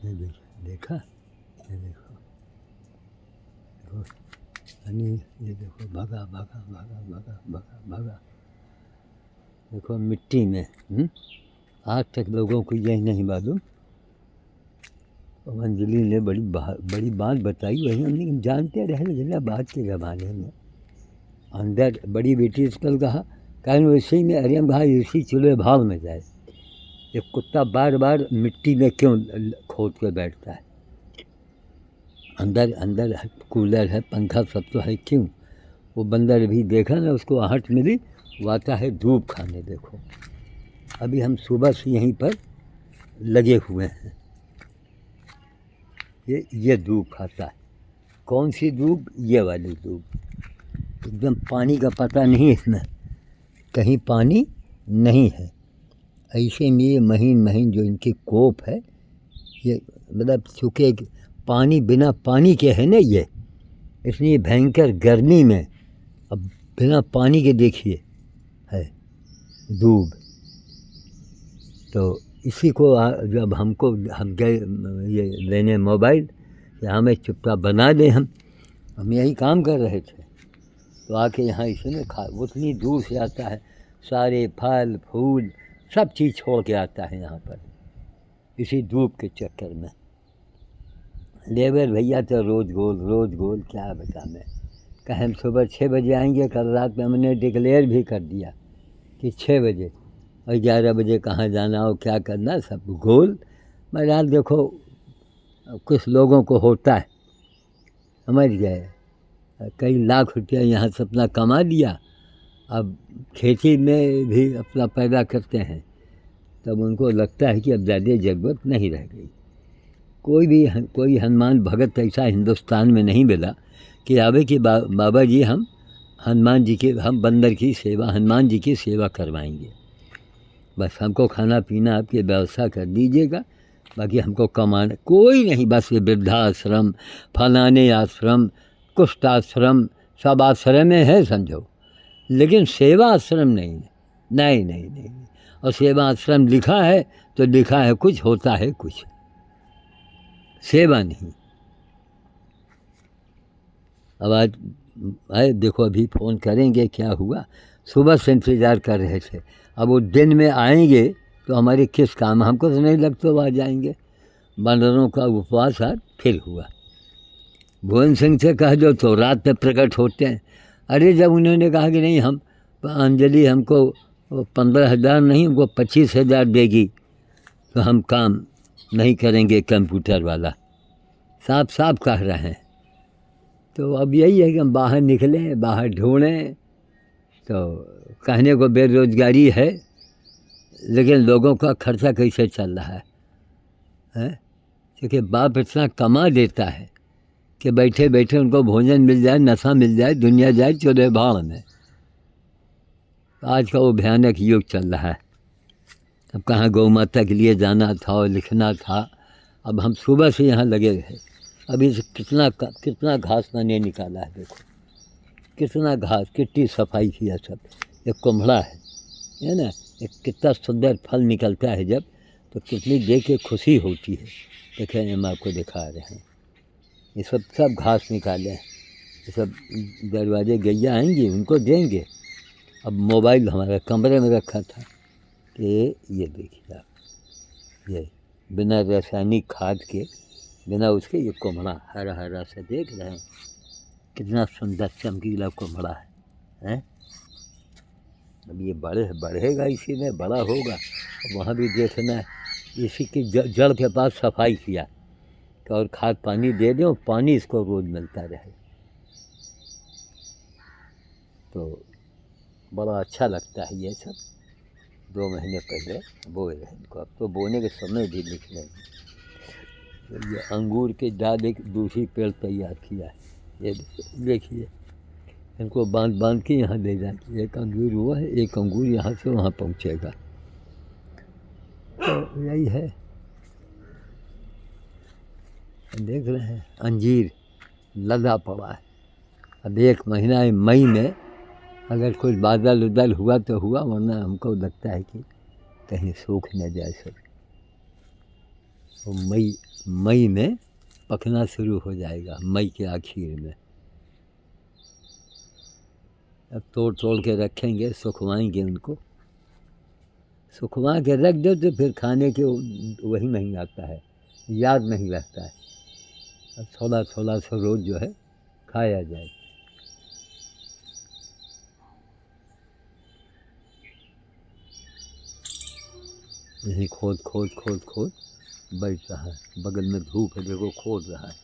ये देखिए, देखा, ये देखो, देखो, यानी ये देखो, भागा भागा भागा भागा भागा भागा। देखो मिट्टी में, आज तक लोगों को यही नहीं मालूम। और अंजलि ने बड़ी बात बताई, वही हम जानते रहे, लेकिन बात के ज़माने में अंदर बड़ी बेटी कल कहा, कहीं वैसे में अरे भाई इसी चूल्हे भाव में जाए। ये कुत्ता बार बार मिट्टी में क्यों खोद के बैठता है? अंदर अंदर कूलर है, पंखा सब तो है, क्यों? वो बंदर भी देखा ना, उसको आहट मिली, वो आता है धूप खाने। देखो अभी हम सुबह से यहीं पर लगे हुए हैं, ये धूप खाता है। कौन सी धूप? ये वाली धूप। एकदम पानी का पता नहीं इसमें, कहीं पानी नहीं है। ऐसे में ये महीन महीन जो इनकी कोप है, ये मतलब चूँकि पानी बिना पानी के है ना ये, इसलिए भयंकर गर्मी में अब बिना पानी के देखिए है दूब। तो इसी को जब हम गए ये लेने मोबाइल, या हमें चुपचाप बना दें, हम यही काम कर रहे थे, तो आके यहाँ इसने उतनी दूर से आता है, सारे फल फूल सब चीज़ छोड़ के आता है यहाँ पर, इसी धूप के चक्कर में। लेबर भैया तो रोज़ गोल क्या बता मैं। कहें हम सुबह 6 बजे आएंगे, कल रात में हमने डिक्लेयर भी कर दिया कि 6 बजे, और 11 बजे कहाँ जाना हो क्या करना, सब गोल। बहरहाल देखो कुछ लोगों को होता है, समझ गए, कई लाख रुपया यहाँ से अपना कमा लिया, अब खेती में भी अपना पैदा करते हैं, तब उनको लगता है कि अब ज़्यादा ज़रूरत नहीं रह गई। कोई हनुमान भगत ऐसा हिंदुस्तान में नहीं मिला कि आवे कि बाबा जी हम बंदर की सेवा, हनुमान जी की सेवा करवाएंगे, बस हमको खाना पीना आपकी व्यवस्था कर दीजिएगा, बाकी हमको कमाना कोई नहीं। बस ये वृद्धाश्रम, फलाने आश्रम, कुष्ठ आश्रम, सब आश्रम में है समझो, लेकिन सेवा आश्रम नहीं, नहीं नहीं नहीं। और सेवा आश्रम लिखा है तो लिखा है कुछ, होता है कुछ, सेवा नहीं। अब आज देखो अभी फ़ोन करेंगे, क्या हुआ, सुबह से इंतज़ार कर रहे थे, अब वो दिन में आएंगे तो हमारे किस काम, हमको तो नहीं लगता वो आ जाएंगे। बानरों का उपवास आज फिर हुआ। भुवन सिंह से कह दो तो रात में प्रकट होते हैं। अरे जब उन्होंने कहा कि नहीं, हम अंजलि हमको 15,000 नहीं, हमको 25,000 देगी तो हम काम नहीं करेंगे कंप्यूटर वाला, साफ साफ कह रहे हैं। तो अब यही है कि हम बाहर निकलें, बाहर ढूंढें, तो कहने को बेरोज़गारी है, लेकिन लोगों का खर्चा कैसे चल रहा है? क्योंकि बाप इतना कमा देता है कि बैठे बैठे उनको भोजन मिल जाए, नशा मिल जाए, दुनिया जाए चौदह भाड़ में। आज का वो भयानक युग चल रहा है। अब कहाँ गौ माता के लिए जाना था और लिखना था, अब हम सुबह से यहाँ लगे रहे, अभी से कितना घास मैंने निकाला है, देखो कितना घास, कितनी सफाई किया सब। एक कुम्हड़ा है ना, एक कितना सुंदर फल निकलता है जब, तो कितनी देख के खुशी होती है। देखें हम आपको दिखा रहे हैं, ये सब घास निकाले हैं, ये सब दरवाजे गैया आएंगी उनको देंगे। अब मोबाइल हमारे कमरे में रखा था कि ये देखिए आप, ये बिना रासायनिक खाद के, बिना उसके, ये कुम्हड़ा हरा हरा सा देख रहे हैं, कितना सुंदर चमकीला कुम्हड़ा है। अब ये बढ़ेगा, इसी में बड़ा होगा। वहाँ भी देखना है, इसी की जड़ के पास सफाई किया और खाद पानी दे दें, पानी इसको रोज़ मिलता रहे, तो बड़ा अच्छा लगता है। ये सब 2 महीने पहले बोए हैं इनको, अब तो बोने के समय भी लिख रहे हैं। ये अंगूर के डाल एक दूसरी पेड़ तैयार किया है, ये देखिए, इनको बांध के यहाँ ले जाके, एक अंगूर हुआ है, एक अंगूर यहाँ से वहाँ पहुँचेगा। तो यही है, देख रहे हैं अंजीर लदा पड़ा है। अब 1 महीना मई में अगर कुछ बादल उदल हुआ तो हुआ, वरना हमको लगता है कि कहीं सूख न जाए सब। और मई मई में पकना शुरू हो जाएगा, मई के आखिर में। अब तोड़ तोड़ के रखेंगे, सुखवाएंगे उनको, सुखवा के रख दो तो फिर खाने के वही नहीं आता है, याद नहीं रहता है। अब थोड़ा थोड़ा सा रोज़ जो है खाया जाए। यही खोद खोद खोद खोद बैठ रहा है, बगल में धूप है, देखो खोद रहा है,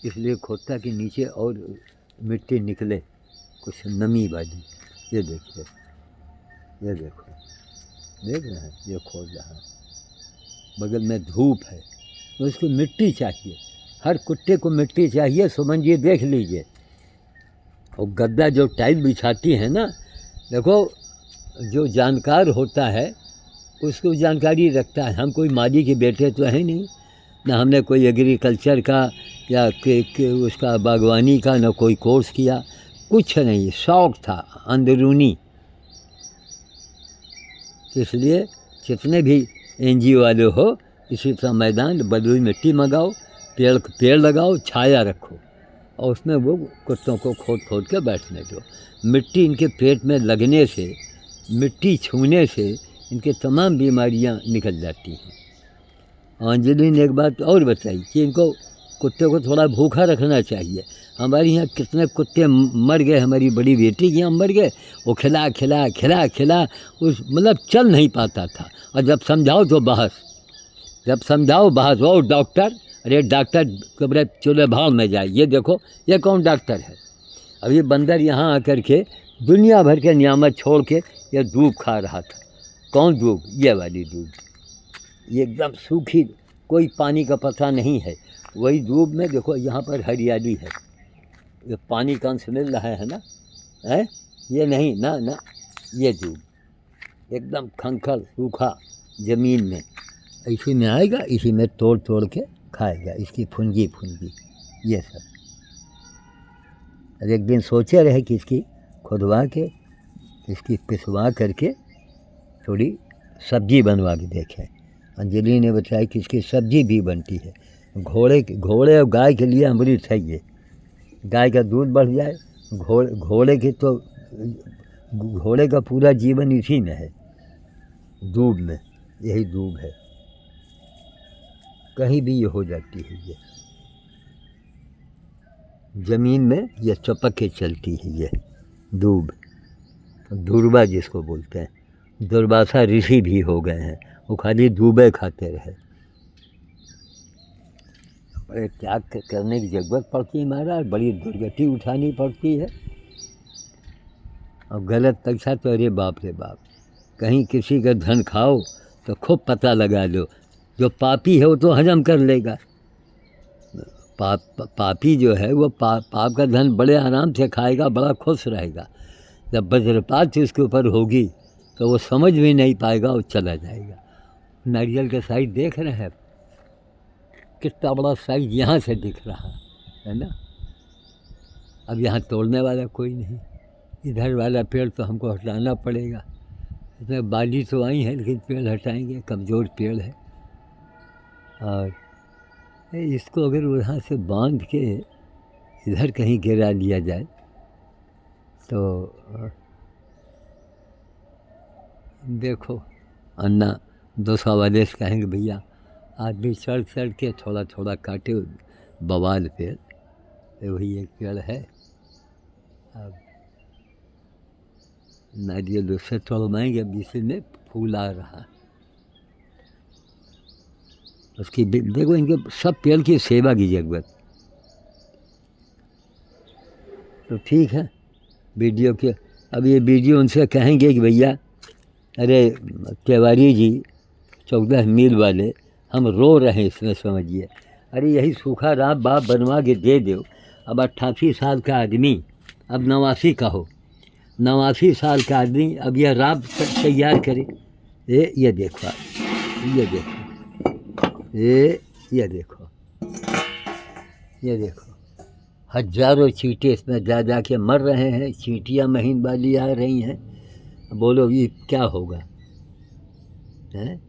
इसलिए खोदता कि नीचे और मिट्टी निकले, कुछ नमी वाली। ये देखिए, ये देखो, देख रहे हैं, ये खोद रहा है, बगल में धूप है, तो इसको मिट्टी चाहिए, हर कुत्ते को मिट्टी चाहिए। सुमन जी देख लीजिए, और गद्दा जो टाइल बिछाती है ना, देखो जो जानकार होता है उसको जानकारी रखता है। हम कोई माली के बेटे तो हैं नहीं, ना हमने कोई एग्रीकल्चर का या उसका बागवानी का ना कोई कोर्स किया, कुछ नहीं, शौक़ था अंदरूनी। इसलिए जितने भी NGO वाले हो, इसी तरह मैदान बलुई मिट्टी मंगाओ, पेड़ लगाओ, छाया रखो, और उसमें वो कुत्तों को खोद खोद के बैठने दो। मिट्टी इनके पेट में लगने से, मिट्टी छूने से इनके तमाम बीमारियां निकल जाती हैं। अंजलि ने एक बात और बताई कि इनको कुत्ते को थोड़ा भूखा रखना चाहिए। हमारे यहाँ कितने कुत्ते मर गए, हमारी बड़ी बेटी के यहाँ मर गए, वो खिला खिला खिला खिला उस मतलब चल नहीं पाता था, और जब समझाओ तो बहस, जब समझाओ बहस। वो डॉक्टर, अरे डॉक्टर कब्र चूल्हे भाव में जाए, ये देखो ये कौन डॉक्टर है। अब ये बंदर यहाँ आकर के दुनिया भर के नियामत छोड़ के ये दूब खा रहा था। कौन दूब? ये वाली दूब, ये एकदम सूखी, कोई पानी का पता नहीं है। वही दूब में देखो यहाँ पर हरियाली है, ये पानी का अंश मिल रहा है ना, है ये नहीं ना, ना ये दूब एकदम खंखर सूखा ज़मीन में, इसी में आएगा, इसी में तोड़ तोड़ के खाएगा, इसकी फुनगी फुनगी ये सब। और एक दिन सोचे रहे कि इसकी खुदवा के, इसकी पिसवा करके थोड़ी सब्जी बनवा के देखें। अंजलि ने बताया कि इसकी सब्जी भी बनती है। घोड़े और गाय के लिए अमृत है ये, गाय का दूध बढ़ जाए, घोड़े की तो घोड़े का पूरा जीवन इसी में है, दूब में, यही दूब है, कहीं भी ये हो जाती है। ये ज़मीन में ये चपक के चलती है, ये दूब, दुर्वा जिसको बोलते हैं। दुर्वासा ऋषि भी हो गए हैं, वो खाली दूबे खाते रहे। बड़े त्याग करने की ज़रूरत पड़ती है महाराज, बड़ी दुर्गति उठानी पड़ती है। और गलत पैसा तो अरे बाप रे बाप, कहीं किसी का धन खाओ तो खूब पता लगा लो, जो पापी है वो तो हजम कर लेगा। पापी जो है वो पाप का धन बड़े आराम से खाएगा, बड़ा खुश रहेगा। जब वज्रपात उसके ऊपर होगी तो वो समझ भी नहीं पाएगा, वो चला जाएगा। नारियल का साइज देख रहे हैं, कितना बड़ा साइज यहाँ से दिख रहा है ना। अब यहाँ तोड़ने वाला कोई नहीं, इधर वाला पेड़ तो हमको हटाना पड़ेगा। इसमें बाली तो आई है, लेकिन पेड़ हटाएंगे, कमज़ोर पेड़ है। और इसको अगर वहाँ से बांध के इधर कहीं गिरा लिया जाए तो देखो, अन्ना 200 वाले से कहेंगे भैया आदमी चढ़ चढ़ के थोड़ा थोड़ा काटे बवाल पेड़, वही एक पेड़ है। अब नारियल उससे तोड़वाएंगे, अब इसी में फूल आ रहा, उसकी देखो, इनके सब पेड़ की सेवा की जरूरत। तो ठीक है, वीडियो के अब ये वीडियो उनसे कहेंगे कि भैया अरे तिवारी जी 14 मील वाले, हम रो रहे हैं इसमें, समझिए। अरे यही सूखा रात बाप बनवा के दे दो। अब 88 साल का आदमी, अब 89 का हो, 89 साल का आदमी अब यह राब तैयार करे। ये देखो, ये देखो, ये देखो, ये देखो, हजारों चींटे इसमें जा जा के मर रहे हैं। चींटियाँ महीन वाली आ रही हैं, बोलो ये क्या होगा, हैं?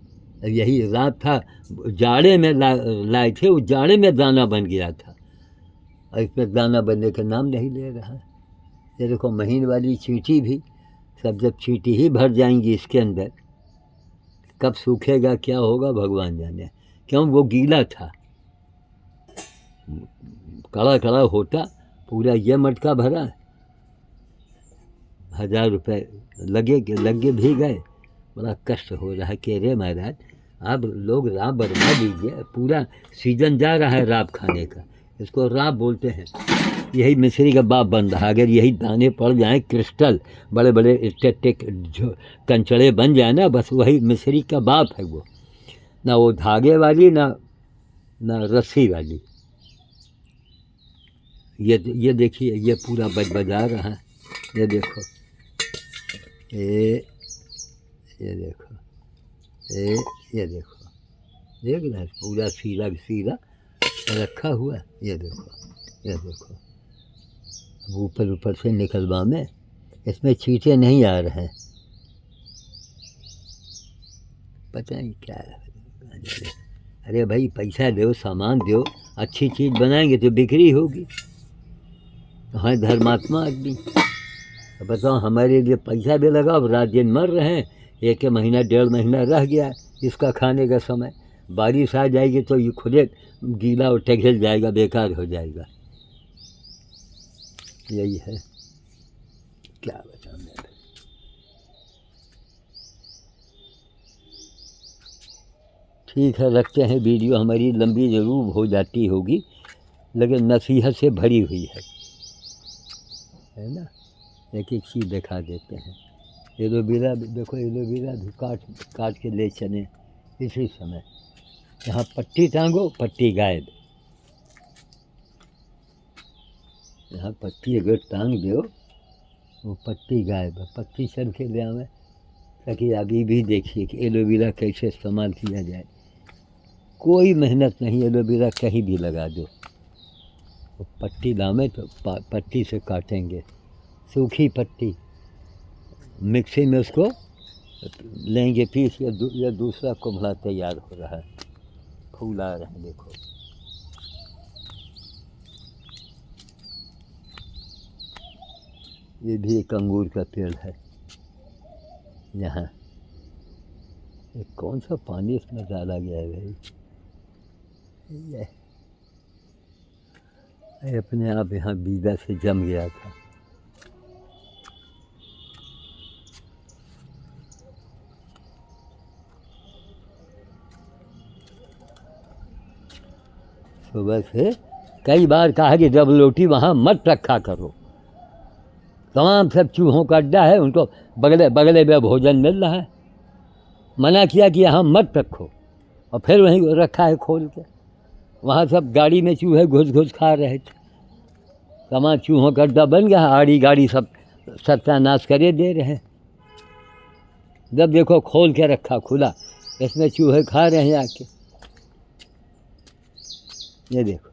यही रात था, जाड़े में लाए थे, वो जाड़े में दाना बन गया था, और इस पर दाना बनने का नाम नहीं ले रहा है। ये देखो महीन वाली चींटी भी, सब जब चींटी ही भर जाएंगी इसके अंदर, कब सूखेगा क्या होगा भगवान जाने। क्यों, वो गीला था, कड़ा कड़ा होता पूरा, ये मटका भरा, 1000 रुपये लगे भी गए, बड़ा कष्ट हो रहा है। कह रहे महाराज आप लोग राब बनवा दीजिए, पूरा सीजन जा रहा है राब खाने का, इसको राब बोलते हैं। यही मिश्री का बाप बन रहा, अगर यही दाने पड़ जाएं क्रिस्टल, बड़े बड़े टेक कंचड़े बन जाए ना, बस वही मिश्री का बाप है वो, ना वो धागे वाली ना रस्सी वाली। ये देखिए, ये पूरा बजा रहा है, ये देखो, ये देखो, ये देखो, देख रहे हैं पूरा सीधा सीधा रखा हुआ है। ये देखो, ये देखो, अब ऊपर से निकलवा में इसमें चींटे नहीं आ रहे हैं, पता नहीं क्या है। अरे भाई पैसा दो, सामान दो, अच्छी चीज़ बनाएंगे तो बिक्री होगी। हाँ धर्मात्मा आदमी, बताओ हमारे लिए पैसा भी लगा, अब रात दिन मर रहे हैं, 1 महीना 1.5 महीना रह गया इसका खाने का समय, बारिश आ जाएगी तो ये खुदे गीला और टघल जाएगा, बेकार हो जाएगा। यही है, क्या बताऊँ मैं। ठीक है, रखते हैं। वीडियो हमारी लंबी ज़रूर हो जाती होगी, लेकिन नसीहत से भरी हुई है ना। एक एक चीज़ दिखा देते हैं। एलोवेरा देखो, एलोवेरा भी काट के ले चले इसी समय। यहाँ पट्टी टांगो, पट्टी गायब। यहाँ पट्टी अगर टांग दो वो पट्टी गायब है, पट्टी चल के ले आवे। ताकि अभी भी देखिए कि एलोवेरा कैसे इस्तेमाल किया जाए, कोई मेहनत नहीं, एलोवेरा कहीं भी लगा दो। वो पट्टी लावे तो पट्टी से काटेंगे, सूखी पट्टी, मिक्सी में उसको लेंगे पीस के, या दूसरा कुम्हला तैयार हो रहा है, फूल आ रहे हैं देखो। ये भी एक अंगूर का पेड़ है यहाँ। ये कौन सा पानी इसमें डाला गया है भाई, ये अपने आप यहाँ बीजा से जम गया था। सुबह से कई बार कहा कि जब रोटी वहाँ मत रखा करो, तमाम सब चूहों का अड्डा है, उनको बगले में भोजन मिल रहा है। मना किया कि यहाँ मत रखो, और फिर वहीं रखा है खोल के। वहाँ सब गाड़ी में चूहे घुस खा रहे थे, तमाम चूहों का अड्डा बन गया, आड़ी गाड़ी सब सत्यानाश करे दे रहे हैं। जब देखो खोल के रखा खुला, इसमें चूहे खा रहे हैं आके। ये देखो,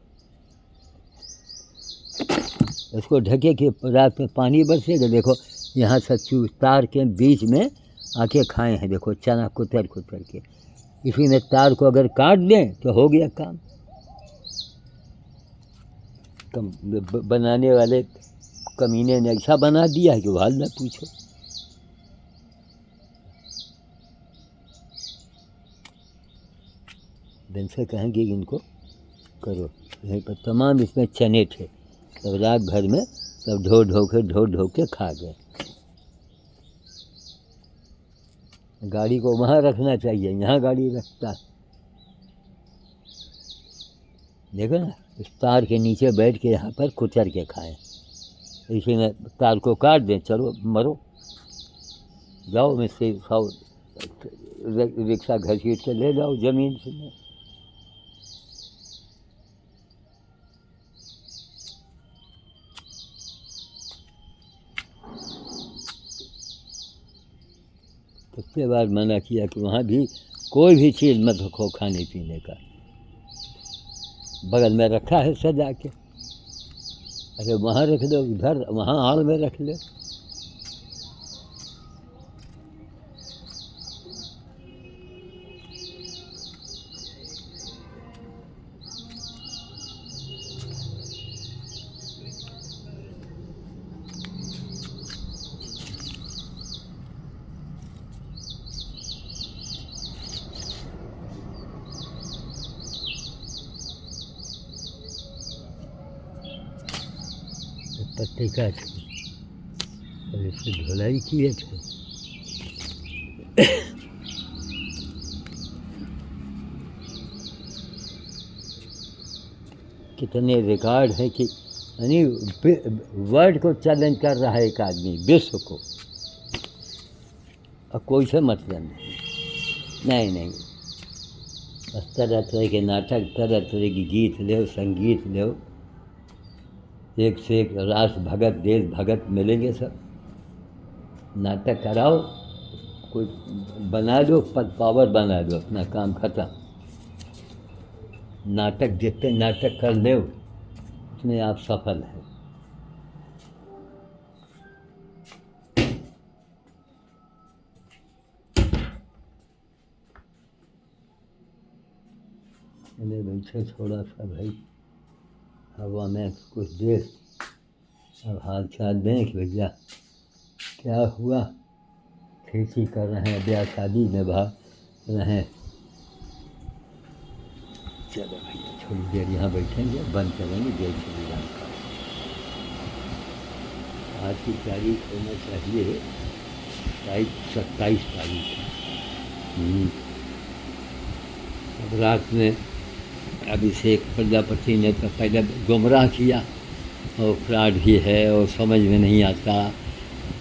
इसको ढके कि रात में पानी बरसेगा। देखो यहाँ से तार के बीच में आके खाए हैं, देखो चना कुतर के। इसी में तार को अगर काट दें तो हो गया काम। बनाने वाले कमीने ने ऐसा बना दिया है कि हाल ना पूछो। दिन से कहेंगे इनको करो। यहीं पर तमाम इसमें चने थे, तब रात भर में सब ढो के खा गए। गाड़ी को वहाँ रखना चाहिए, यहाँ गाड़ी रखता। देखो ना, इस तार के नीचे बैठ के यहाँ पर कुचर के खाएं। इसी में तार को काट दें, चलो मरो, जाओ मिस्त्री खाओ, रिक्शा घसीट के ले जाओ ज़मीन से। कितने बार मना किया कि वहाँ भी कोई भी चीज़ मत रखो खाने पीने का। बगल में रखा है सजा के, अरे वहाँ रख दो, इधर वहाँ आड़ में रख लो। पत्रिका थी और इससे धुलाई किए थे। कितने रिकॉर्ड है कि यानी वर्ल्ड को चैलेंज कर रहा है एक आदमी, विश्व को, और कोई से मतलब नहीं नहीं, बस तरह तरह के नाटक, तरह तरह के गीत लो, संगीत लो, एक से एक राष्ट्र भगत, देश भगत मिलेंगे सब। नाटक कराओ, कोई बना दो, पद पावर बना दो, अपना काम खत्म। नाटक जितने नाटक कर ले उतने आप सफल हैं। मैंने बैठे थोड़ा सा भाई हवा में कुछ देर, अब हाल चाल दें कि भैया क्या हुआ, खेती कर रहे हैं, ब्याह शादी निभा रहे हैं। चलो भैया थोड़ी देर यहाँ बैठेंगे, बंद करेंगे, जय श्री राम का। आज की तारीख होना चाहिए 27 तारीख। अब रात में अभिषेक प्रजापति ने तो पहले गुमराह किया और फ्रॉड भी है और समझ में नहीं आता,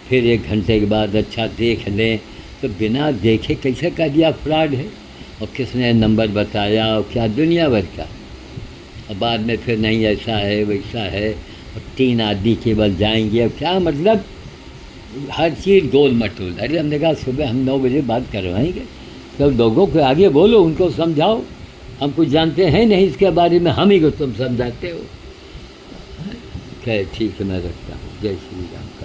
फिर 1 घंटे के बाद अच्छा देख लें तो बिना देखे कैसे कह दिया फ्रॉड है, और किसने नंबर बताया और क्या दुनिया भर का, और बाद में फिर नहीं ऐसा है वैसा है, और 3 आदमी केवल जाएंगे। अब क्या मतलब, हर चीज़ गोल मटोल। अरे हमने कहा सुबह हम 9 बजे बात करवाएंगे, सब लोगों के आगे बोलो, उनको समझाओ, हम कुछ जानते हैं नहीं इसके बारे में, हम ही को तुम समझाते हो। खैर ठीक है, मैं रखता हूँ। जय श्री राम।